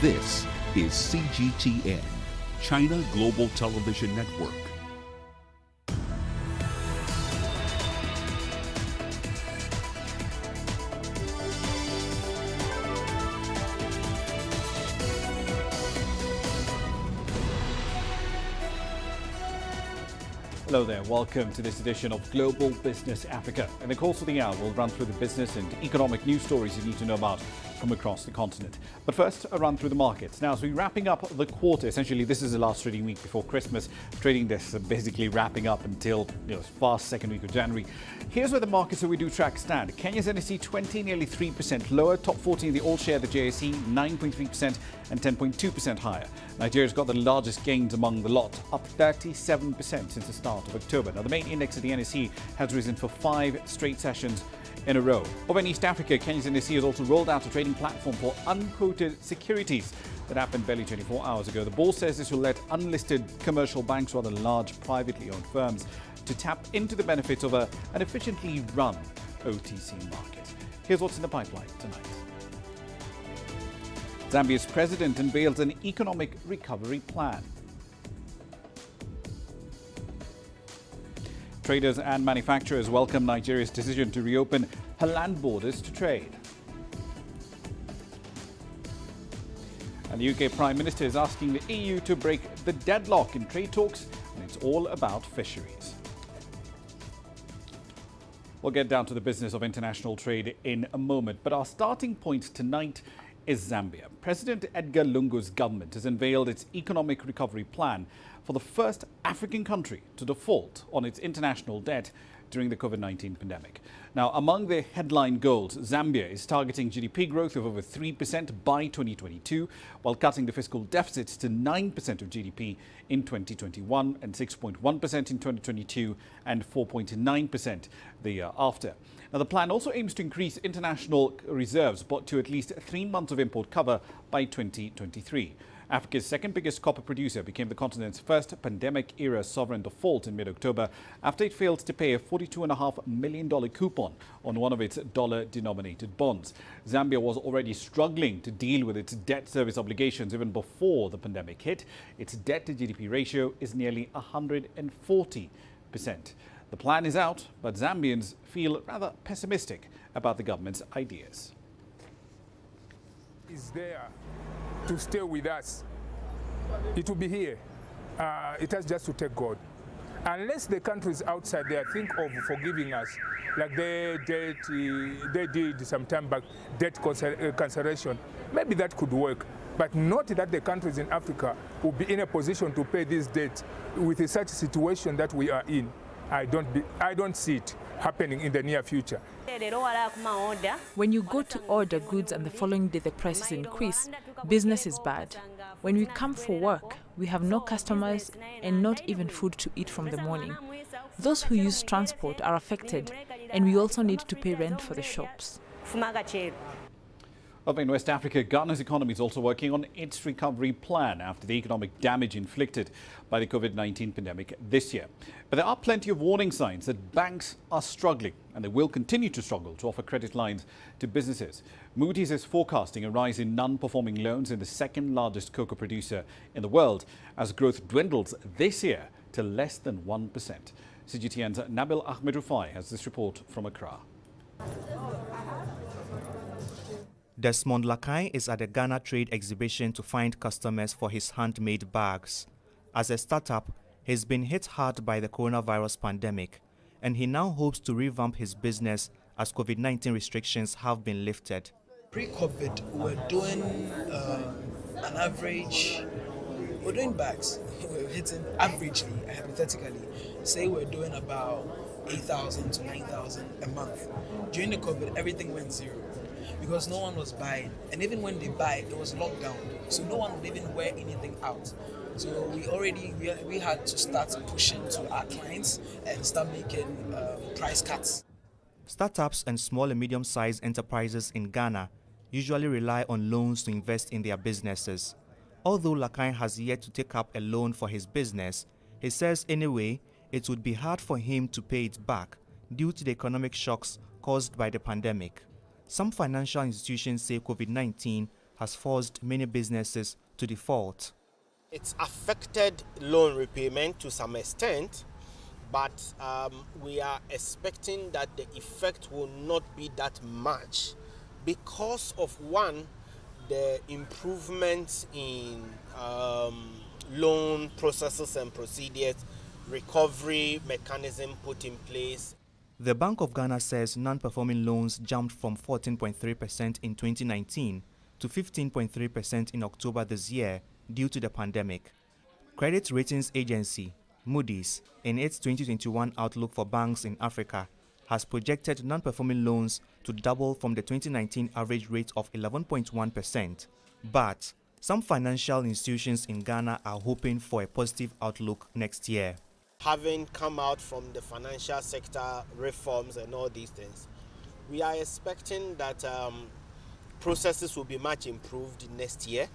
This is CGTN, China Global Television Network. Hello there, welcome to this edition of Global Business Africa. In the course of the hour, we'll run through the business and economic news stories you need to know about from across the continent. But first, a run through the markets. Now, as we're wrapping up the quarter, essentially this is the last trading week before Christmas. Trading desks are basically wrapping up until fast second week of January. Here's where the markets that we do track stand. Kenya's NSE 20, nearly 3% lower. Top 40 in the all-share, the JSE 9.3% and 10.2% higher. Nigeria's got the largest gains among the lot, up 37% since the start of October. Now, the main index of the NSE has risen for 5 straight sessions in a row. Over in East Africa, Kenya's NSE has also rolled out a trading platform for unquoted securities that happened barely 24 hours ago. The board says this will let unlisted commercial banks, rather large privately owned firms, to tap into the benefits of an efficiently run OTC market. Here's what's in the pipeline tonight. Zambia's president unveils an economic recovery plan. Traders and manufacturers welcome Nigeria's decision to reopen her land borders to trade. And the UK Prime Minister is asking the EU to break the deadlock in trade talks, and it's all about fisheries. We'll get down to the business of international trade in a moment, but our starting point tonight is Zambia. President Edgar Lungu's government has unveiled its economic recovery plan for the first African country to default on its international debt during the COVID-19 pandemic. Now, among the headline goals, Zambia is targeting GDP growth of over 3% by 2022, while cutting the fiscal deficits to 9% of GDP in 2021 and 6.1% in 2022 and 4.9% the year after. Now, the plan also aims to increase international reserves, but to at least 3 months of import cover by 2023. Africa's second biggest copper producer became the continent's first pandemic-era sovereign default in mid-October after it failed to pay a $42.5 million coupon on one of its dollar-denominated bonds. Zambia was already struggling to deal with its debt service obligations even before the pandemic hit. Its debt-to-GDP ratio is nearly 140%. The plan is out, but Zambians feel rather pessimistic about the government's ideas. Is there to stay with us. It will be here. It has just to take God. Unless the countries outside there think of forgiving us, like they did some time back, debt cancellation, maybe that could work. But not that the countries in Africa will be in a position to pay this debt with such a situation that we are in. I don't see it happening in the near future. When you go to order goods and the following day the prices increase, business is bad. When we come for work, we have no customers and not even food to eat from the morning. Those who use transport are affected, and we also need to pay rent for the shops. Over in West Africa, Ghana's economy is also working on its recovery plan after the economic damage inflicted by the COVID-19 pandemic this year. But there are plenty of warning signs that banks are struggling, and they will continue to struggle to offer credit lines to businesses. Moody's is forecasting a rise in non-performing loans in the second largest cocoa producer in the world as growth dwindles this year to less than 1%. CGTN's Nabil Ahmed Rufai has this report from Accra. Desmond Lakai is at the Ghana Trade Exhibition to find customers for his handmade bags. As a startup, he's been hit hard by the coronavirus pandemic, and he now hopes to revamp his business as COVID-19 restrictions have been lifted. Pre-COVID, we're doing an average, we're doing bags. We're hitting averagely, hypothetically, say we're doing about 8,000 to 9,000 a month. During the COVID, everything went zero, because no one was buying, and even when they buy, it was locked down, so no one would even wear anything out. So we had to start pushing to our clients and start making price cuts. Startups and small and medium-sized enterprises in Ghana usually rely on loans to invest in their businesses. Although Lakai has yet to take up a loan for his business, he says anyway it would be hard for him to pay it back due to the economic shocks caused by the pandemic. Some financial institutions say COVID-19 has forced many businesses to default. It's affected loan repayment to some extent, but we are expecting that the effect will not be that much because of, one, the improvements in loan processes and procedures, recovery mechanism put in place. The Bank of Ghana says non-performing loans jumped from 14.3% in 2019 to 15.3% in October this year due to the pandemic. Credit ratings agency Moody's, in its 2021 outlook for banks in Africa, has projected non-performing loans to double from the 2019 average rate of 11.1%. But some financial institutions in Ghana are hoping for a positive outlook next year. Having come out from the financial sector reforms and all these things, we are expecting that processes will be much improved next year.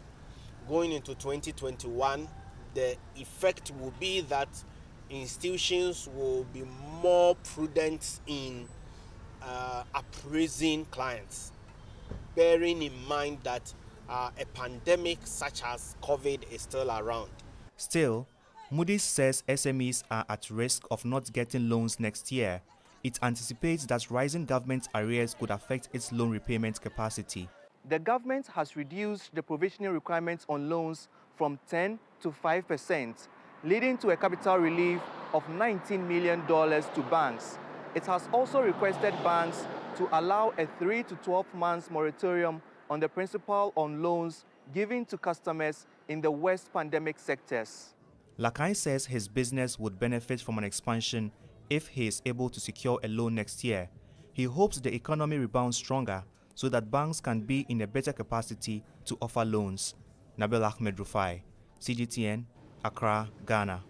Going into 2021, the effect will be that institutions will be more prudent in appraising clients, bearing in mind that a pandemic such as COVID is still around. Still, Moody's says SMEs are at risk of not getting loans next year. It anticipates that rising government arrears could affect its loan repayment capacity. The government has reduced the provisioning requirements on loans from 10 to 5%, leading to a capital relief of $19 million to banks. It has also requested banks to allow a 3 to 12 months moratorium on the principal on loans given to customers in the worst pandemic sectors. Lakai says his business would benefit from an expansion if he is able to secure a loan next year. He hopes the economy rebounds stronger so that banks can be in a better capacity to offer loans. Nabil Ahmed Rufai, CGTN, Accra, Ghana.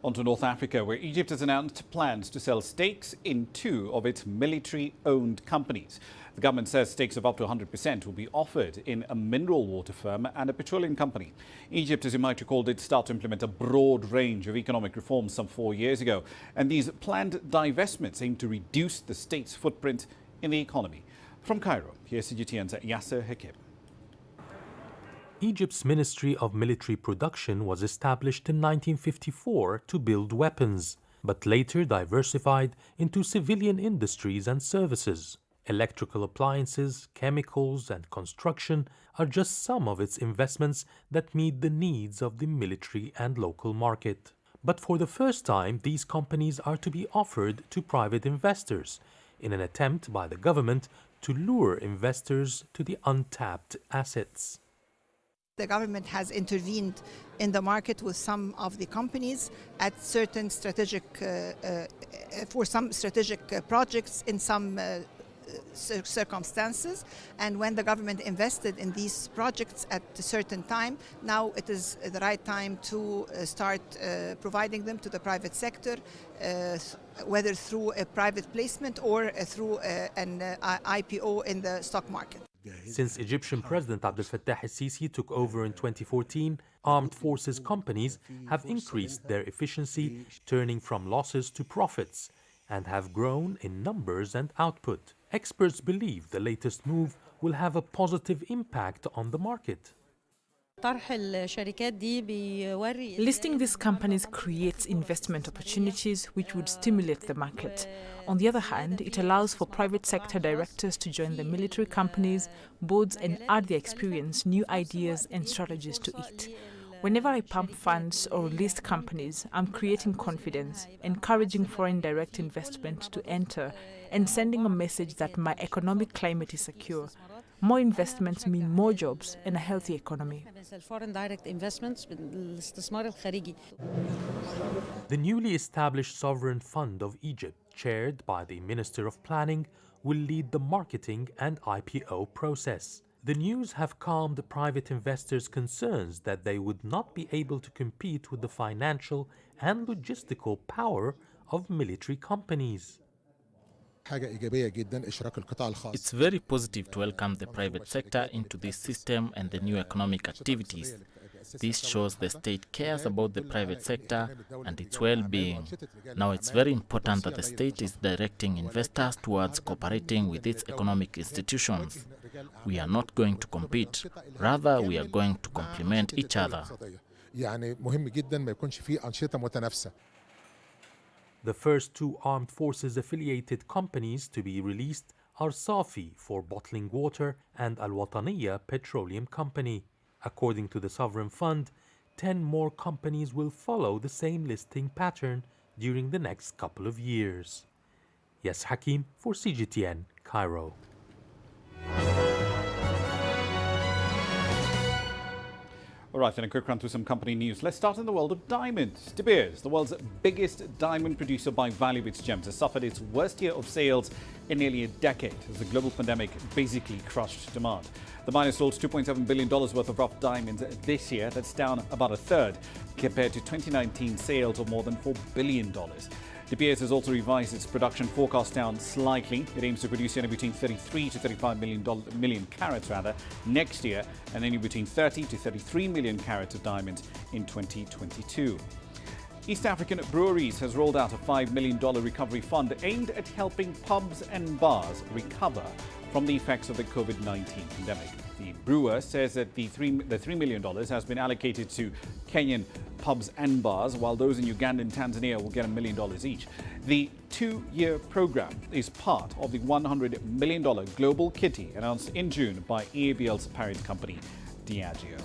On to North Africa, where Egypt has announced plans to sell stakes in 2 of its military-owned companies. The government says stakes of up to 100% will be offered in a mineral water firm and a petroleum company. Egypt, as you might recall, did start to implement a broad range of economic reforms some 4 years ago. And these planned divestments aim to reduce the state's footprint in the economy. From Cairo, here's CGTN's Yasser Hakim. Egypt's Ministry of Military Production was established in 1954 to build weapons, but later diversified into civilian industries and services. Electrical appliances, chemicals, and construction are just some of its investments that meet the needs of the military and local market. But for the first time, these companies are to be offered to private investors in an attempt by the government to lure investors to the untapped assets. The government has intervened in the market with some of the companies at certain strategic, for some strategic projects in some circumstances. And when the government invested in these projects at a certain time, now it is the right time to start providing them to the private sector, whether through a private placement or through an IPO in the stock market. Since Egyptian President Abdel Fattah el-Sisi took over in 2014, armed forces companies have increased their efficiency, turning from losses to profits, and have grown in numbers and output. Experts believe the latest move will have a positive impact on the market. Listing these companies creates investment opportunities which would stimulate the market. On the other hand, it allows for private sector directors to join the military companies, boards, and add their experience, new ideas, and strategies to it. Whenever I pump funds or list companies, I'm creating confidence, encouraging foreign direct investment to enter, and sending a message that my economic climate is secure. More investments mean more jobs and a healthy economy. The newly established Sovereign Fund of Egypt, chaired by the Minister of Planning, will lead the marketing and IPO process. The news have calmed private investors' concerns that they would not be able to compete with the financial and logistical power of military companies. It's very positive to welcome the private sector into this system and the new economic activities. This shows the state cares about the private sector and its well-being. Now it's very important that the state is directing investors towards cooperating with its economic institutions. We are not going to compete, rather we are going to complement each other. The first two armed forces affiliated companies to be released are Safi for bottling water and Al Wataniya Petroleum Company. According to the Sovereign Fund, 10 more companies will follow the same listing pattern during the next couple of years. Yes Hakim for CGTN, Cairo. All right, then a quick run through some company news. Let's start in the world of diamonds. De Beers, the world's biggest diamond producer by value of its gems, has suffered its worst year of sales in nearly a decade as the global pandemic basically crushed demand. The miner sold $2.7 billion worth of rough diamonds this year. That's down about a third compared to 2019 sales of more than $4 billion. De Beers has also revised its production forecast down slightly. It aims to produce anywhere between 33 to 35 million carats next year, and then between 30 to 33 million carats of diamonds in 2022. East African Breweries has rolled out a $5 million recovery fund aimed at helping pubs and bars recover from the effects of the COVID-19 pandemic. The brewer says that the $3 million has been allocated to Kenyan pubs and bars, while those in Uganda and Tanzania will get $1 million each. The 2-year program is part of the $100 million global kitty announced in June by EABL's parent company, Diageo.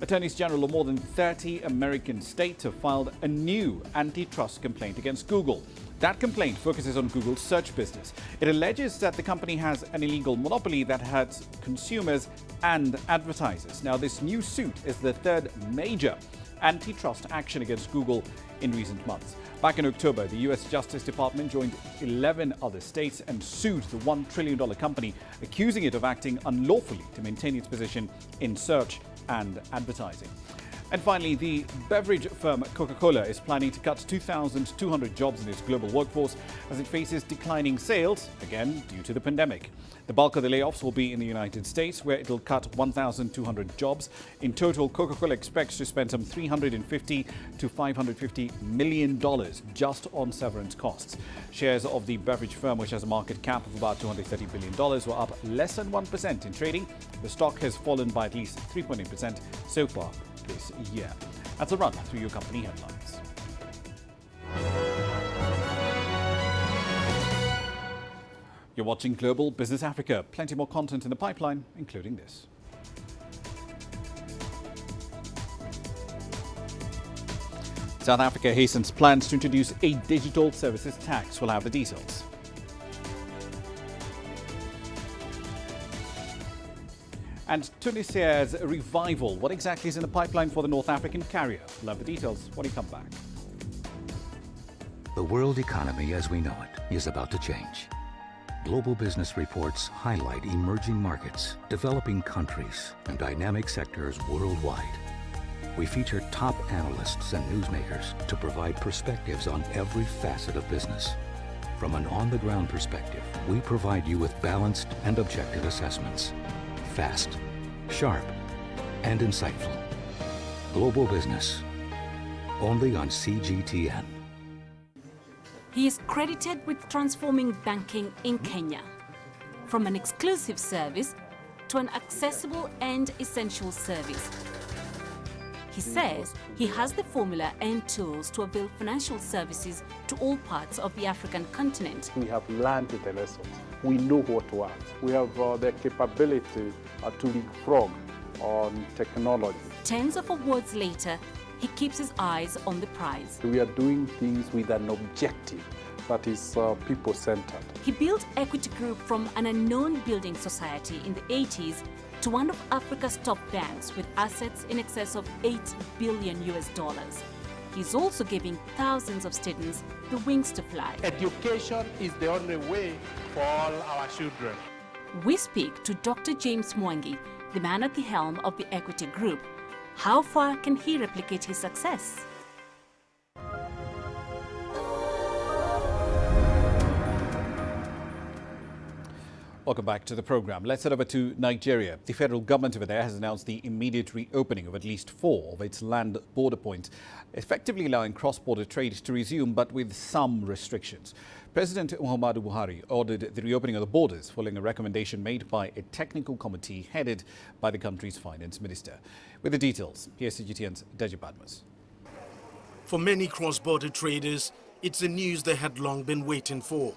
Attorneys General of more than 30 American states have filed a new antitrust complaint against Google. That complaint focuses on Google's search business. It alleges that the company has an illegal monopoly that hurts consumers and advertisers. Now, this new suit is the third major antitrust action against Google in recent months. Back in October, the U.S. Justice Department joined 11 other states and sued the $1 trillion company, accusing it of acting unlawfully to maintain its position in search and advertising. And finally, the beverage firm Coca-Cola is planning to cut 2,200 jobs in its global workforce as it faces declining sales, again due to the pandemic. The bulk of the layoffs will be in the United States, where it will cut 1,200 jobs. In total, Coca-Cola expects to spend some $350 to $550 million just on severance costs. Shares of the beverage firm, which has a market cap of about $230 billion, were up less than 1% in trading. The stock has fallen by at least 3.8% so far this year. That's a run through your company headlines. You're watching Global Business Africa. Plenty more content in the pipeline, including this. South Africa hastens plans to introduce a digital services tax. We'll have the details. And Tunisia's revival. What exactly is in the pipeline for the North African carrier? We'll have the details when we come back. The world economy as we know it is about to change. Global business reports highlight emerging markets, developing countries, and dynamic sectors worldwide. We feature top analysts and newsmakers to provide perspectives on every facet of business. From an on-the-ground perspective, we provide you with balanced and objective assessments. Fast, sharp, and insightful. Global Business, only on CGTN. He is credited with transforming banking in Kenya, from an exclusive service to an accessible and essential service. He says he has the formula and tools to avail financial services to all parts of the African continent. We have learned the lessons. We know what works. We have the capability to leapfrog on technology. Tens of awards later, he keeps his eyes on the prize. We are doing things with an objective that is people-centered. He built Equity Group from an unknown building society in the 80s to one of Africa's top banks with assets in excess of $8 billion. He's also giving thousands of students the wings to fly. Education is the only way for all our children. We speak to Dr. James Mwangi, the man at the helm of the Equity Group. How far can he replicate his success? Welcome back to the program. Let's head over to Nigeria. The federal government over there has announced the immediate reopening of at least 4 of its land border points, effectively allowing cross-border trade to resume, but with some restrictions. President Muhammadu Buhari ordered the reopening of the borders following a recommendation made by a technical committee headed by the country's finance minister. With the details, here's CGTN's Deji Badmus. For many cross-border traders, it's the news they had long been waiting for.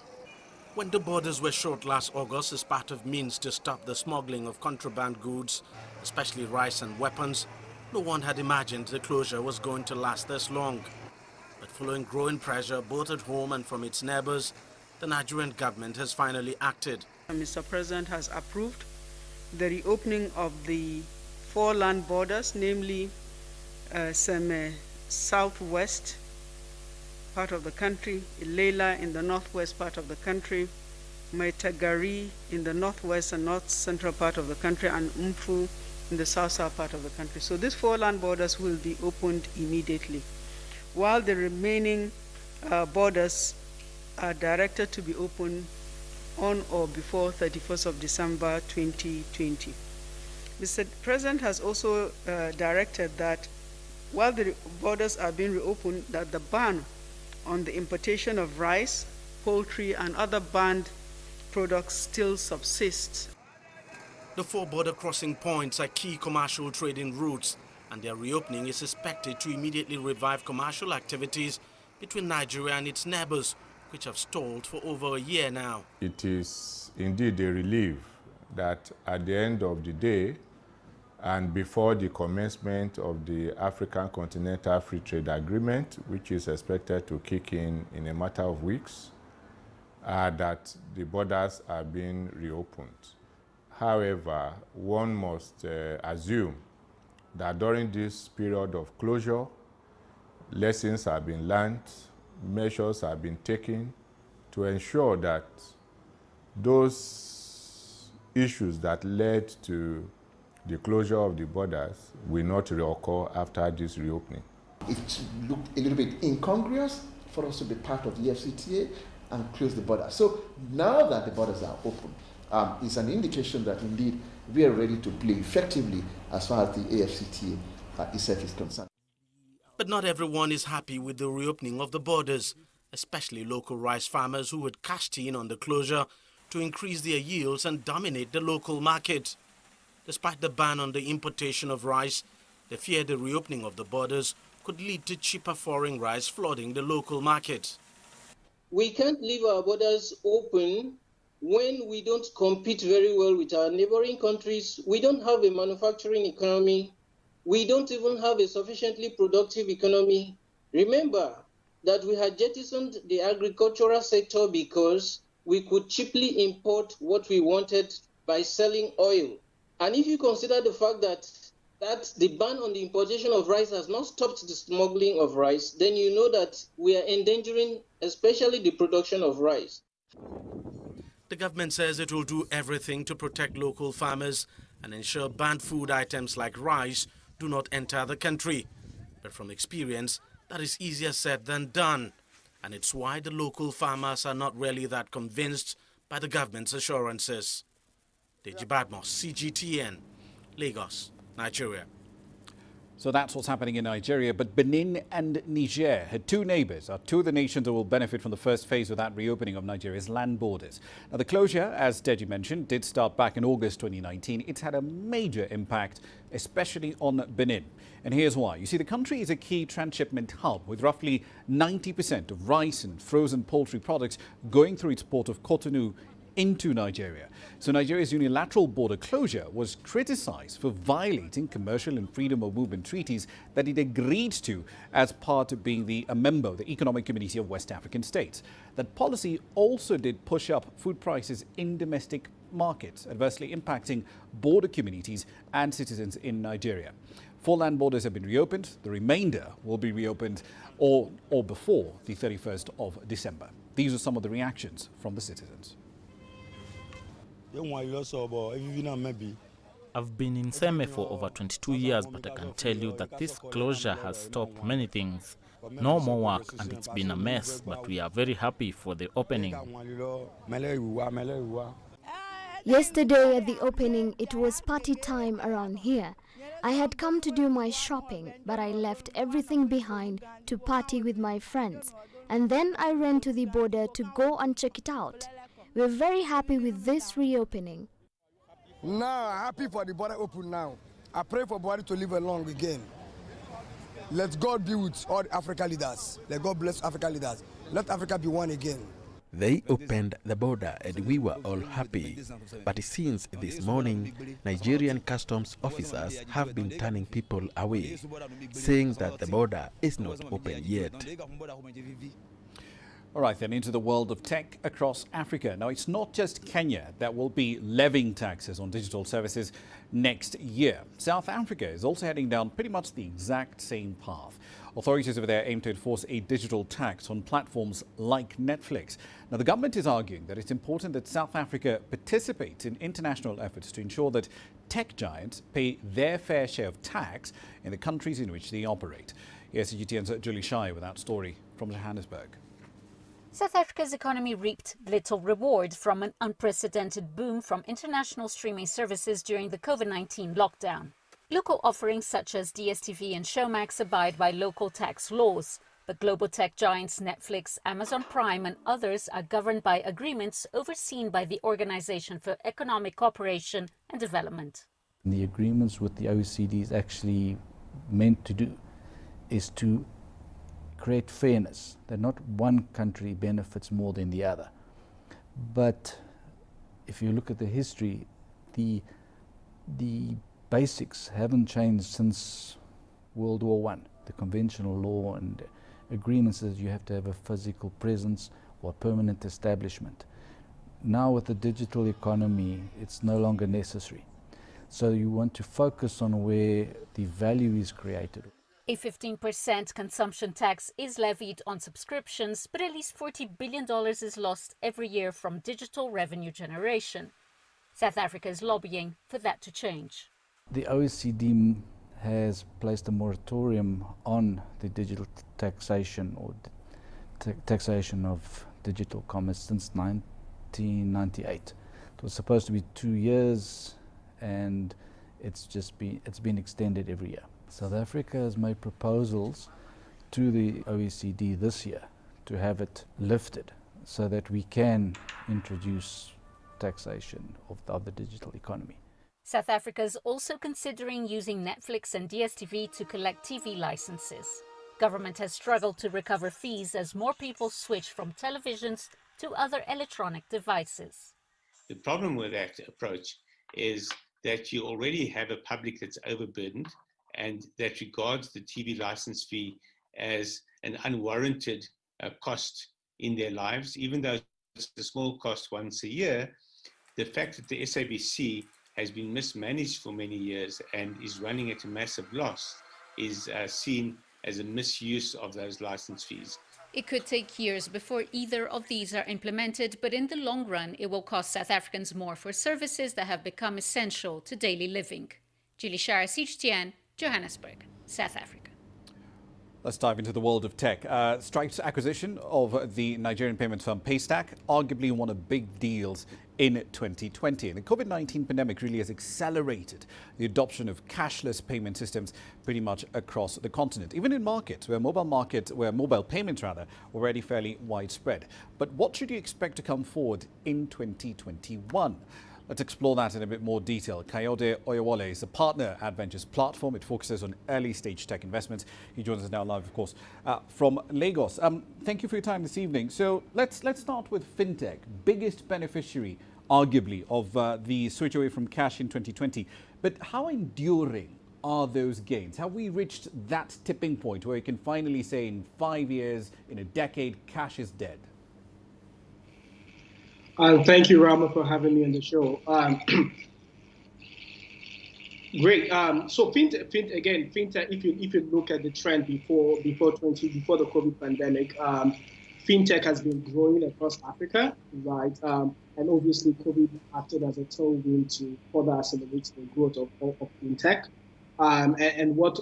When the borders were shut last August as part of means to stop the smuggling of contraband goods, especially rice and weapons, no one had imagined the closure was going to last this long. But following growing pressure both at home and from its neighbors, the Nigerian government has finally acted. Mr. President has approved the reopening of the 4 land borders, namely Seme southwest part of the country, Ilela in the northwest part of the country, Maitagari in the northwest and north central part of the country, and Mfu in the south part of the country. So these 4 land borders will be opened immediately, while the remaining borders are directed to be opened on or before 31st of December 2020. Mr. President has also directed that while the borders are being reopened, that the ban on the importation of rice, poultry, and other banned products still subsists. The 4 border crossing points are key commercial trading routes, and their reopening is expected to immediately revive commercial activities between Nigeria and its neighbors, which have stalled for over a year now. It is indeed a relief that at the end of the day, and before the commencement of the African Continental Free Trade Agreement, which is expected to kick in a matter of weeks, that the borders are being reopened. However, one must assume that during this period of closure, lessons have been learned, measures have been taken to ensure that those issues that led to the closure of the borders will not reoccur after this reopening. It looked a little bit incongruous for us to be part of the FCTA and close the border. So now that the borders are open, it's an indication that indeed we are ready to play effectively as far as the AfCFTA itself is concerned. But not everyone is happy with the reopening of the borders, especially local rice farmers who had cashed in on the closure to increase their yields and dominate the local market. Despite the ban on the importation of rice, they fear the reopening of the borders could lead to cheaper foreign rice flooding the local market. We can't leave our borders open when we don't compete very well with our neighboring countries. We don't have a manufacturing economy. We don't even have a sufficiently productive economy. Remember that we had jettisoned the agricultural sector because we could cheaply import what we wanted by selling oil. And if you consider the fact that the ban on the importation of rice has not stopped the smuggling of rice, then you know that we are endangering especially the production of rice. The government says it will do everything to protect local farmers and ensure banned food items like rice do not enter the country. But from experience, that is easier said than done. And it's why the local farmers are not really that convinced by the government's assurances. Deji Badmus, CGTN, Lagos, Nigeria. So that's what's happening in Nigeria. But Benin and Niger, her 2 neighbours, are 2 of the nations that will benefit from the first phase of that reopening of Nigeria's land borders. Now, the closure, as Deji mentioned, did start back in August 2019. It's had a major impact, especially on Benin. And here's why. You see, the country is a key transshipment hub with roughly 90% of rice and frozen poultry products going through its port of Cotonou into Nigeria. So Nigeria's unilateral border closure was criticized for violating commercial and freedom of movement treaties that it agreed to as part of being a member of the Economic Community of West African States. That policy also did push up food prices in domestic markets, adversely impacting border communities and citizens in Nigeria. 4 land borders have been reopened. The remainder will be reopened or before the 31st of December. These are some of the reactions from the citizens. I've been in Seme for over 22 years, but I can tell you that this closure has stopped many things. No more work, and it's been a mess, but we are very happy for the opening. Yesterday at the opening, it was party time around here. I had come to do my shopping, but I left everything behind to party with my friends. And then I ran to the border to go and check it out. We're very happy with this reopening. Now, happy for the border open now. I pray for Buhari to live along again. Let God be with all the African leaders. Let God bless African leaders. Let Africa be one again. They opened the border and we were all happy. But since this morning, Nigerian customs officers have been turning people away, saying that the border is not open yet. All right, then into the world of tech across Africa. Now, it's not just Kenya that will be levying taxes on digital services next year. South Africa is also heading down pretty much the exact same path. Authorities over there aim to enforce a digital tax on platforms like Netflix. Now, the government is arguing that it's important that South Africa participates in international efforts to ensure that tech giants pay their fair share of tax in the countries in which they operate. Here's CGTN's Julie Shai with that story from Johannesburg. South Africa's economy reaped little reward from an unprecedented boom from international streaming services during the COVID-19 lockdown. Local offerings such as DSTV and Showmax abide by local tax laws, but global tech giants Netflix, Amazon Prime and others are governed by agreements overseen by the Organization for Economic Cooperation and Development. The agreements with the OECD is actually meant to do is to create fairness, that not one country benefits more than the other. But if you look at the history, the basics haven't changed since World War I. The conventional law and agreements that you have to have a physical presence or permanent establishment. Now with the digital economy, it's no longer necessary. So you want to focus on where the value is created. A 15% consumption tax is levied on subscriptions, but at least $40 billion is lost every year from digital revenue generation. South Africa is lobbying for that to change. The OECD has placed a moratorium on the digital taxation or taxation of digital commerce since 1998. It was supposed to be 2 years, and it's been extended every year. South Africa has made proposals to the OECD this year to have it lifted so that we can introduce taxation of the digital economy. South Africa is also considering using Netflix and DSTV to collect TV licenses. Government has struggled to recover fees as more people switch from televisions to other electronic devices. The problem with that approach is that you already have a public that's overburdened and that regards the TV license fee as an unwarranted cost in their lives. Even though it's a small cost once a year, the fact that the SABC has been mismanaged for many years and is running at a massive loss is seen as a misuse of those license fees. It could take years before either of these are implemented, but in the long run, it will cost South Africans more for services that have become essential to daily living. Julie Shara, CGTN, Johannesburg, South Africa. Let's dive into the world of tech. Stripe's acquisition of the Nigerian payments firm Paystack, arguably one of big deals in 2020. And the COVID-19 pandemic really has accelerated the adoption of cashless payment systems pretty much across the continent, even in markets where mobile payments already fairly widespread. But what should you expect to come forward in 2021? Let's explore that in a bit more detail. Kayode Oyewole is a partner at Ventures Platform. It focuses on early-stage tech investments. He joins us now live, of course, from Lagos. Thank you for your time this evening. So let's start with fintech, biggest beneficiary, arguably, of the switch away from cash in 2020. But how enduring are those gains? Have we reached that tipping point where you can finally say in 5 years, in a decade, cash is dead? Thank you, Ramah, for having me on the show. Great. So fintech, if you look at the trend before the COVID pandemic, fintech has been growing across Africa, right? And obviously, COVID acted as a tailwind to further accelerate the growth of fintech. And what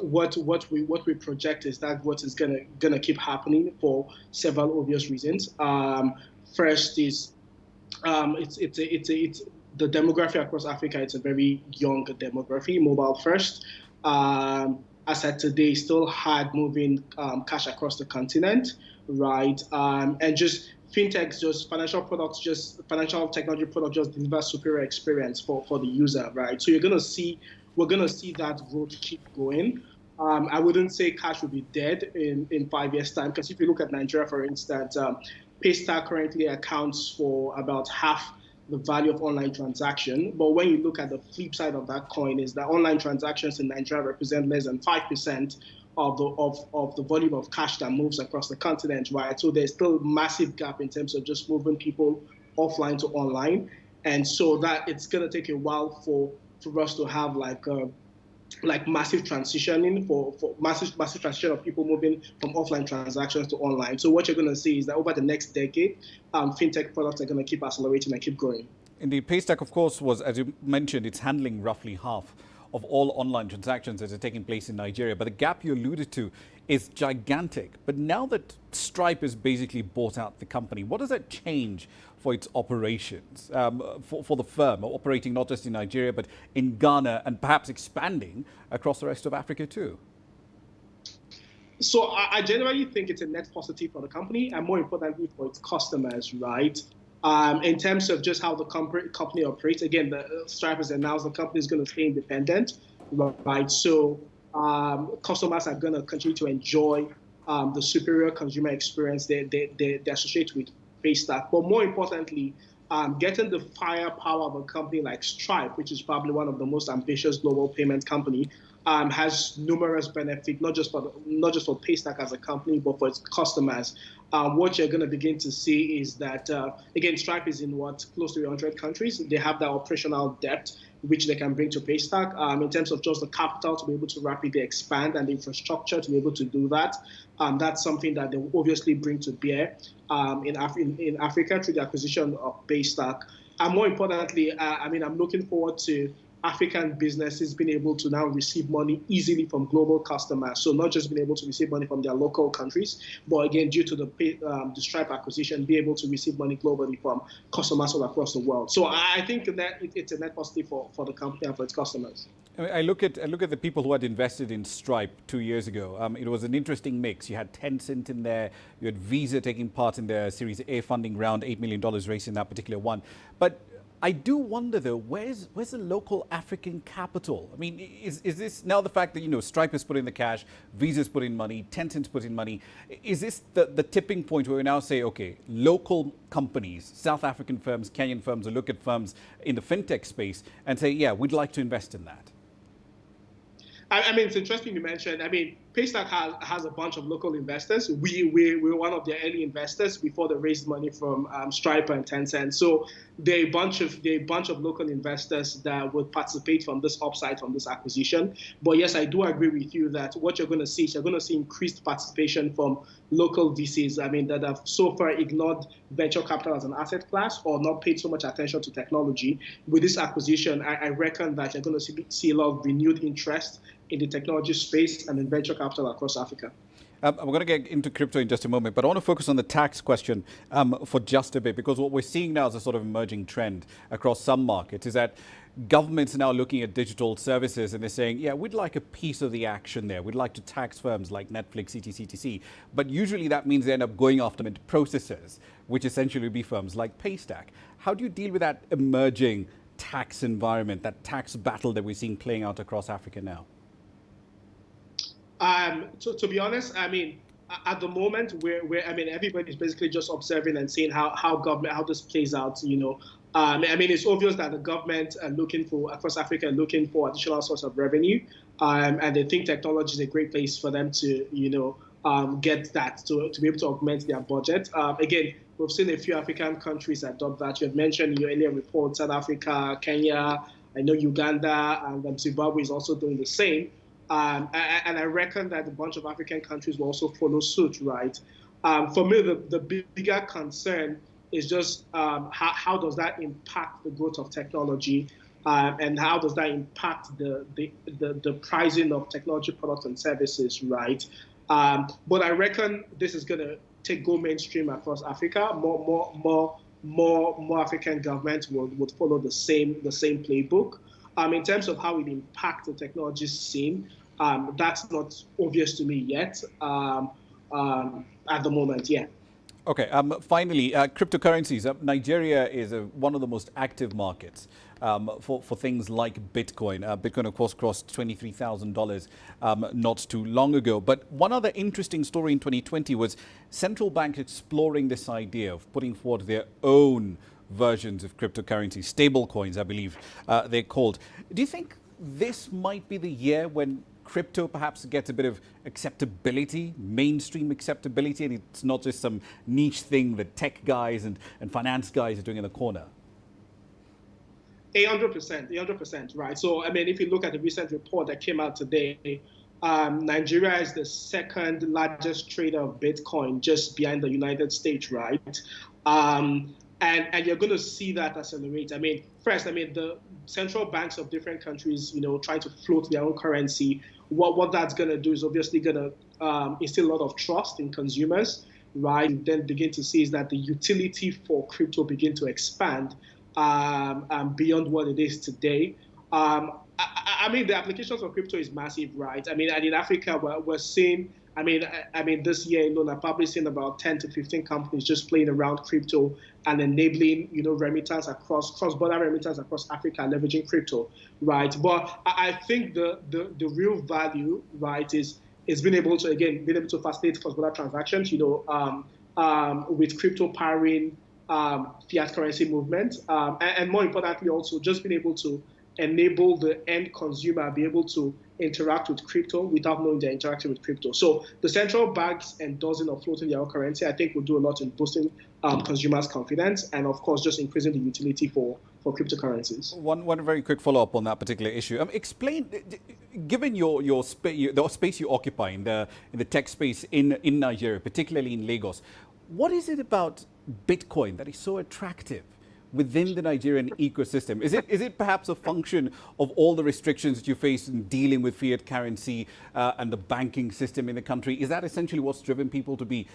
we project is that what is gonna keep happening for several obvious reasons. First is it's the demography across Africa, it's a very young demography, mobile first. As at today, still hard moving cash across the continent, right? And just fintechs, just financial technology products just deliver superior experience for the user, right? So we're gonna see that growth keep going. I wouldn't say cash will be dead in 5 years' time, because if you look at Nigeria, for instance, Paystack currently accounts for about half the value of online transaction. But when you look at the flip side of that coin, is that online transactions in Nigeria represent less than 5% of the volume of cash that moves across the continent, right? So there's still a massive gap in terms of just moving people offline to online. And so that it's gonna take a while for us to have massive transitioning for massive transition of people moving from offline transactions to online. So what you're going to see is that over the next decade, fintech products are going to keep accelerating and keep growing. Indeed, Paystack, of course, was, as you mentioned, it's handling roughly half of all online transactions that are taking place in Nigeria. But the gap you alluded to is gigantic. But now that Stripe has basically bought out the company, what does that change for its operations, for the firm, operating not just in Nigeria, but in Ghana and perhaps expanding across the rest of Africa too? So I generally think it's a net positive for the company and more importantly for its customers, right? In terms of just how the company operates, again, the Stripe has announced the company is going to stay independent, right? So customers are going to continue to enjoy the superior consumer experience they associate with Paystack. But more importantly, getting the firepower of a company like Stripe, which is probably one of the most ambitious global payment company, has numerous benefits, not just for Paystack as a company, but for its customers. What you're going to begin to see is that, again, Stripe is in close to 100 countries. They have that operational depth, which they can bring to Paystack in terms of just the capital to be able to rapidly expand and the infrastructure to be able to do that. That's something that they will obviously bring to bear in Africa through the acquisition of Paystack. And more importantly, I'm looking forward to African businesses being able to now receive money easily from global customers. So not just being able to receive money from their local countries, but again, due to the Stripe acquisition, be able to receive money globally from customers all across the world. So I think that it's a net positive for the company and for its customers. I look at the people who had invested in Stripe 2 years ago. It was an interesting mix. You had Tencent in there. You had Visa taking part in their Series A funding round, $8 million raised in that particular one. But I do wonder, though, where's the local African capital? I mean, is this now the fact that, Stripe has put in the cash, Visa's put in money, Tencent's put in money, is this the tipping point where we now say, okay, local companies, South African firms, Kenyan firms, or look at firms in the fintech space and say, yeah, we'd like to invest in that? It's interesting you mentioned. Paystack has a bunch of local investors. We're one of their early investors before they raised money from Stripe and Tencent. So there are a bunch of local investors that would participate from this upside from this acquisition. But yes, I do agree with you that what you're going to see is increased participation from local VCs. That have so far ignored venture capital as an asset class or not paid so much attention to technology. With this acquisition, I reckon that you're going to see a lot of renewed interest in the technology space and in venture capital across Africa. We're going to get into crypto in just a moment, but I want to focus on the tax question for just a bit, because what we're seeing now is a sort of emerging trend across some markets is that governments are now looking at digital services and they're saying, yeah, we'd like a piece of the action there. We'd like to tax firms like Netflix, etc. But usually that means they end up going after processors, which essentially would be firms like Paystack. How do you deal with that emerging tax environment, that tax battle that we're seeing playing out across Africa now? To be honest, at the moment, everybody's basically just observing and seeing how this plays out. It's obvious that the government across Africa are looking for additional source of revenue, and they think technology is a great place for them to, get that to be able to augment their budget. Again, we've seen a few African countries adopt that. You had mentioned in your earlier report, South Africa, Kenya, I know Uganda, and Zimbabwe is also doing the same. And I reckon that a bunch of African countries will also follow suit, right? For me, the bigger concern is just how does that impact the growth of technology, and how does that impact the pricing of technology products and services, right? But I reckon this is going to go mainstream across Africa. More more African governments would follow the same playbook. In terms of how it impacts the technology scene, that's not obvious to me yet at the moment. Yeah. Okay. Finally, cryptocurrencies. Nigeria is one of the most active markets for things like Bitcoin. Bitcoin, of course, crossed $23,000 not too long ago. But one other interesting story in 2020 was central banks exploring this idea of putting forward their own versions of cryptocurrency, stable coins, I believe they're called. Do you think this might be the year when crypto perhaps gets a bit of acceptability, mainstream acceptability, and it's not just some niche thing that tech guys and finance guys are doing in the corner? 100%, right? So, if you look at the recent report that came out today, Nigeria is the second largest trader of Bitcoin, just behind the United States, right? And you're going to see that accelerate. First, the central banks of different countries, trying to float their own currency. What that's going to do is obviously going to instill a lot of trust in consumers, right? And then begin to see is that the utility for crypto begin to expand beyond what it is today. The applications of crypto is massive, right? And in Africa, we're seeing. This year alone, I've probably seen about 10 to 15 companies just playing around crypto and enabling, remittance cross-border remittance across Africa, leveraging crypto, right? But I think the real value, right, is being able to facilitate cross-border transactions, with crypto powering fiat currency movement, and more importantly, also just being able to enable the end consumer be able to interact with crypto without knowing they're interacting with crypto. So the central banks endorsing or floating their own currency, I think, will do a lot in boosting consumers' confidence and, of course, just increasing the utility for cryptocurrencies. One very quick follow-up on that particular issue. Explain, given the space you occupy in the tech space in Nigeria, particularly in Lagos, what is it about Bitcoin that is so attractive within the Nigerian ecosystem? Is it perhaps a function of all the restrictions that you face in dealing with fiat currency and the banking system in the country? Is that essentially what's driven people to be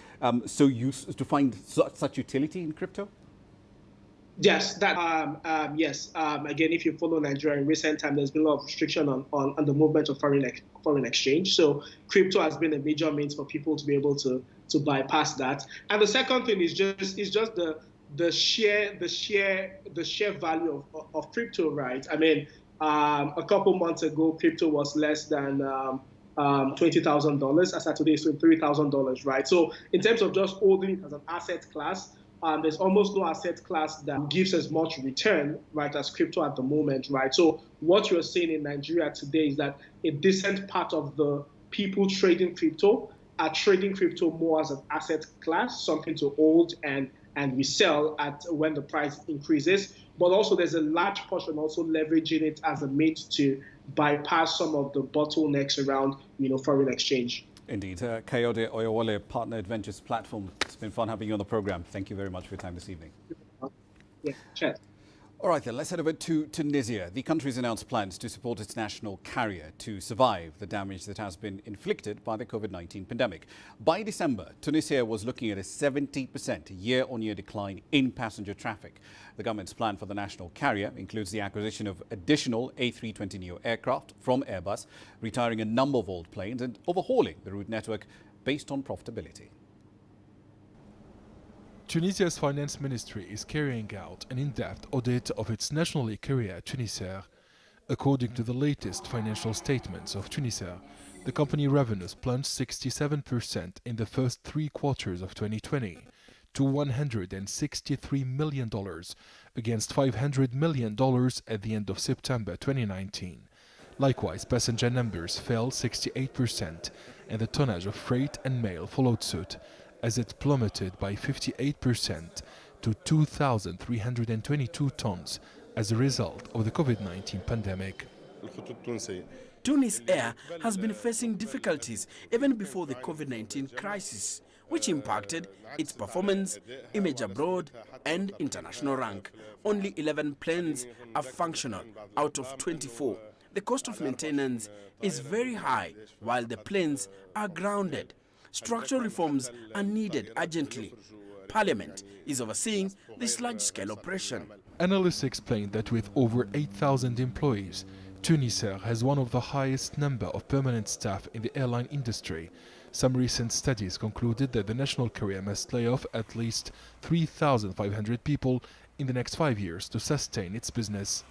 so used to find such utility in crypto? Yes, yes. Again, if you follow Nigeria in recent time, there's been a lot of restriction on the movement of foreign exchange. So crypto has been a major means for people to be able to bypass that. And the second thing is just the sheer value of crypto, right? A couple months ago, crypto was less than $20,000. As of today, it's $3,000, right? So in terms of just holding it as an asset class, there's almost no asset class that gives as much return, right, as crypto at the moment, right? So what you're seeing in Nigeria today is that a decent part of the people trading crypto are trading crypto more as an asset class, something to hold and resell at when the price increases. But also there's a large portion also leveraging it as a means to bypass some of the bottlenecks around, foreign exchange. Indeed. Kayode Oyewole, partner at Ventures Platform. It's been fun having you on the program. Thank you very much for your time this evening. Yeah, cheers. All right, then, let's head over to Tunisia. The country's announced plans to support its national carrier to survive the damage that has been inflicted by the COVID-19 pandemic. By December, Tunisia was looking at a 70% year-on-year decline in passenger traffic. The government's plan for the national carrier includes the acquisition of additional A320neo aircraft from Airbus, retiring a number of old planes and overhauling the route network based on profitability. Tunisia's finance ministry is carrying out an in-depth audit of its national carrier Tunisair. According to the latest financial statements of Tunisair, the company revenues plunged 67% in the first 3 quarters of 2020 to $163 million against $500 million at the end of September 2019. Likewise, passenger numbers fell 68% and the tonnage of freight and mail followed suit, as it plummeted by 58% to 2,322 tons as a result of the COVID-19 pandemic. Tunisair has been facing difficulties even before the COVID-19 crisis, which impacted its performance, image abroad, and international rank. Only 11 planes are functional out of 24. The cost of maintenance is very high, while the planes are grounded. Structural reforms are needed urgently. Parliament is overseeing this large-scale operation. Analysts explain that with over 8,000 employees, Tunisia has one of the highest number of permanent staff in the airline industry. Some recent studies concluded that the national carrier must lay off at least 3,500 people in the next 5 years to sustain its business.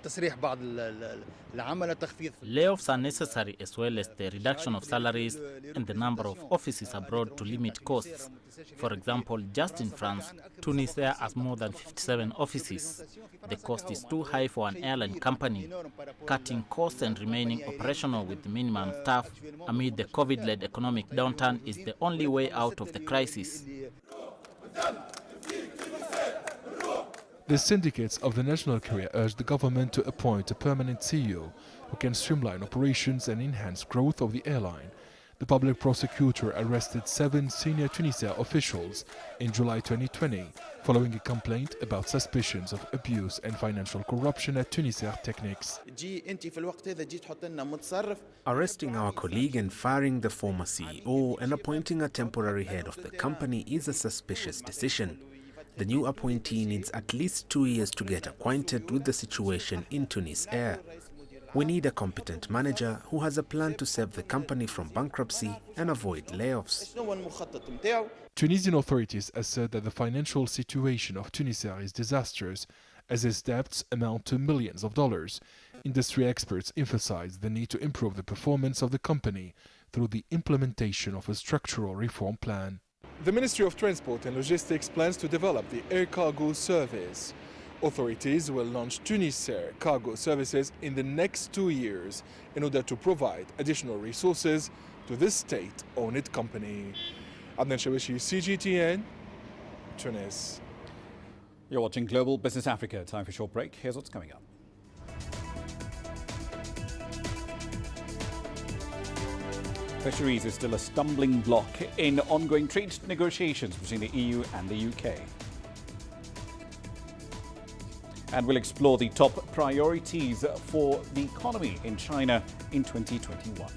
Layoffs are necessary, as well as the reduction of salaries and the number of offices abroad to limit costs. For example, just in France, Tunisia has more than 57 offices. The cost is too high for an airline company. Cutting costs and remaining operational with the minimum staff amid the COVID-led economic downturn is the only way out of the crisis. The syndicates of the national carrier urged the government to appoint a permanent CEO who can streamline operations and enhance growth of the airline. The public prosecutor arrested 7 senior Tunisia officials in July 2020 following a complaint about suspicions of abuse and financial corruption at Tunisia Technics. Arresting our colleague and firing the former CEO and appointing a temporary head of the company is a suspicious decision. The new appointee needs at least 2 years to get acquainted with the situation in Tunis Air. We need a competent manager who has a plan to save the company from bankruptcy and avoid layoffs. Tunisian authorities assert that the financial situation of Tunisia is disastrous, as its debts amount to millions of dollars. Industry experts emphasize the need to improve the performance of the company through the implementation of a structural reform plan. The Ministry of Transport and Logistics plans to develop the air cargo service. Authorities will launch Tunisair cargo services in the next 2 years in order to provide additional resources to this state-owned company. Adnan Shawishi, CGTN, Tunis. You're watching Global Business Africa. Time for a short break. Here's what's coming up. Fisheries is still a stumbling block in ongoing trade negotiations between the EU and the UK. And we'll explore the top priorities for the economy in China in 2021.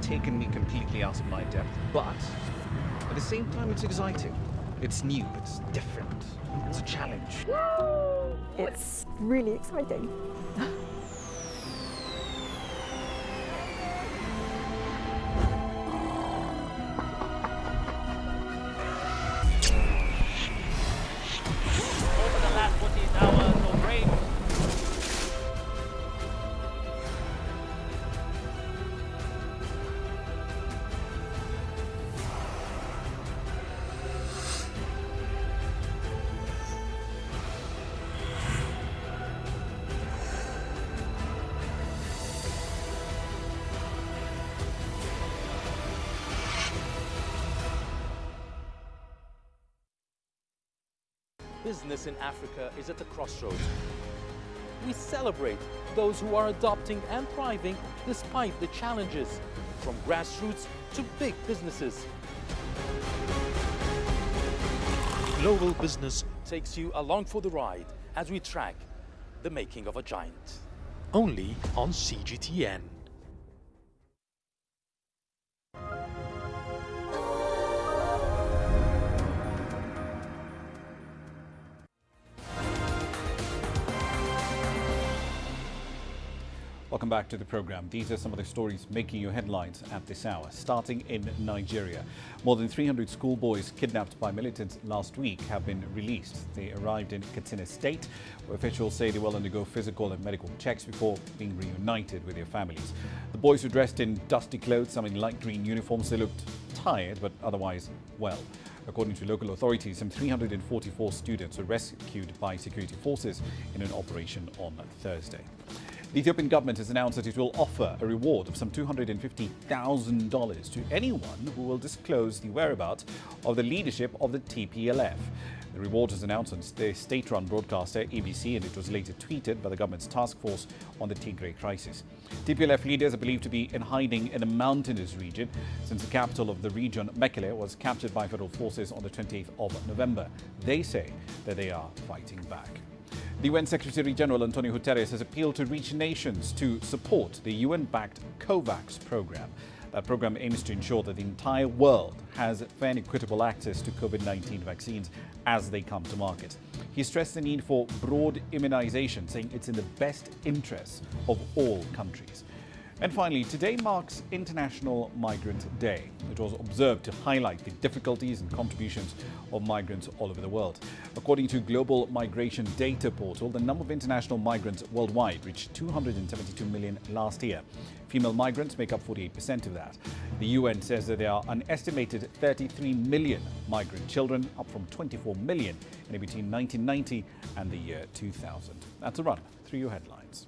Taken me completely out of my depth, but at the same time it's exciting. It's new, it's different, it's a challenge. It's really exciting. Over the last 14 hours, no break. Business in Africa is at a crossroads. We celebrate those who are adopting and thriving despite the challenges, from grassroots to big businesses. Global Business takes you along for the ride as we track the making of a giant. Only on CGTN. Welcome back to the program. These are some of the stories making your headlines at this hour. Starting in Nigeria, more than 300 schoolboys kidnapped by militants last week have been released. They arrived in Katsina State, where officials say they will undergo physical and medical checks before being reunited with their families. The boys were dressed in dusty clothes, some in light green uniforms. They looked tired, but otherwise well. According to local authorities, some 344 students were rescued by security forces in an operation on Thursday. The Ethiopian government has announced that it will offer a reward of some $250,000 to anyone who will disclose the whereabouts of the leadership of the TPLF. The reward was announced on the state-run broadcaster ABC, and it was later tweeted by the government's task force on the Tigray crisis. TPLF leaders are believed to be in hiding in a mountainous region since the capital of the region, Mekelle, was captured by federal forces on the 28th of November. They say that they are fighting back. The UN Secretary-General Antonio Guterres has appealed to rich nations to support the UN-backed COVAX program. That program aims to ensure that the entire world has fair and equitable access to COVID-19 vaccines as they come to market. He stressed the need for broad immunization, saying it's in the best interests of all countries. And finally, today marks International Migrant Day. It was observed to highlight the difficulties and contributions of migrants all over the world. According to Global Migration Data Portal, the number of international migrants worldwide reached 272 million last year. Female migrants make up 48% of that. The UN says that there are an estimated 33 million migrant children, up from 24 million in between 1990 and the year 2000. That's a run through your headlines.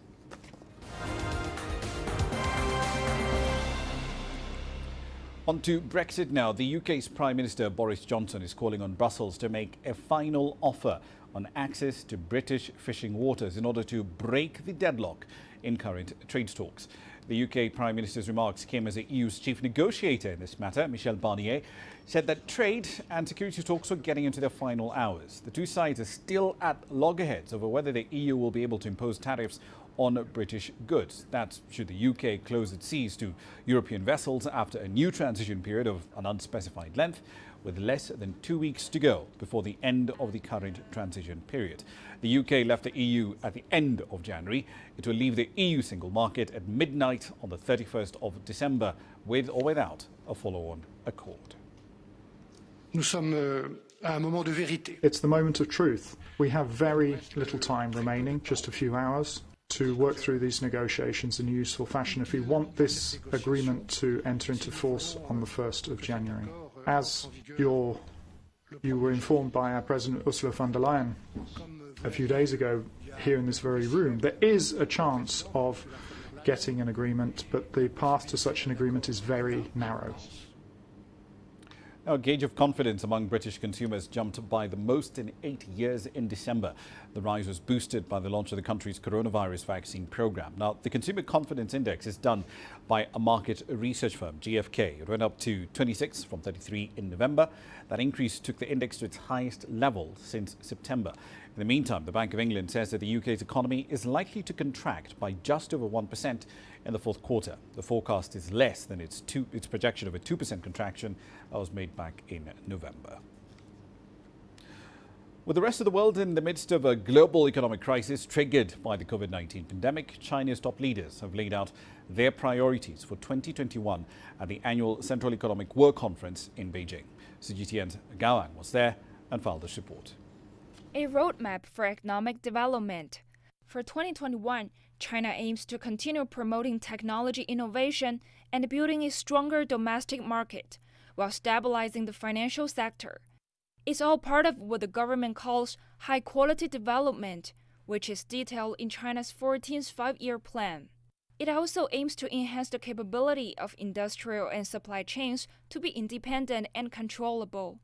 On to Brexit now. The UK's Prime Minister Boris Johnson is calling on Brussels to make a final offer on access to British fishing waters in order to break the deadlock in current trade talks. The UK Prime Minister's remarks came as the EU's chief negotiator in this matter, Michel Barnier, said that trade and security talks were getting into their final hours. The two sides are still at loggerheads over whether the EU will be able to impose tariffs on British goods. That's should the UK close its seas to European vessels after a new transition period of an unspecified length, with less than 2 weeks to go before the end of the current transition period. The UK left the EU at the end of January. It will leave the EU single market at midnight on the 31st of December, with or without a follow-on accord. It's the moment of truth. We have very little time remaining, just a few hours, to work through these negotiations in a useful fashion if we want this agreement to enter into force on the 1st of January. As you were informed by our President Ursula von der Leyen a few days ago here in this very room, there is a chance of getting an agreement, but the path to such an agreement is very narrow. Now, a gauge of confidence among British consumers jumped by the most in 8 years in December. The rise was boosted by the launch of the country's coronavirus vaccine program. Now, the Consumer Confidence Index is done by a market research firm, GfK. It went up to 26 from 33 in November. That increase took the index to its highest level since September. In the meantime, the Bank of England says that the UK's economy is likely to contract by just over 1% in the fourth quarter. The forecast is less than its projection of a 2% contraction that was made back in November. With the rest of the world in the midst of a global economic crisis triggered by the COVID-19 pandemic, China's top leaders have laid out their priorities for 2021 at the annual Central Economic Work Conference in Beijing. CGTN's Gao Ang was there and filed this report. A roadmap for economic development. For 2021, China aims to continue promoting technology innovation and building a stronger domestic market while stabilizing the financial sector. It's all part of what the government calls high-quality development, which is detailed in China's 14th five-year plan. It also aims to enhance the capability of industrial and supply chains to be independent and controllable.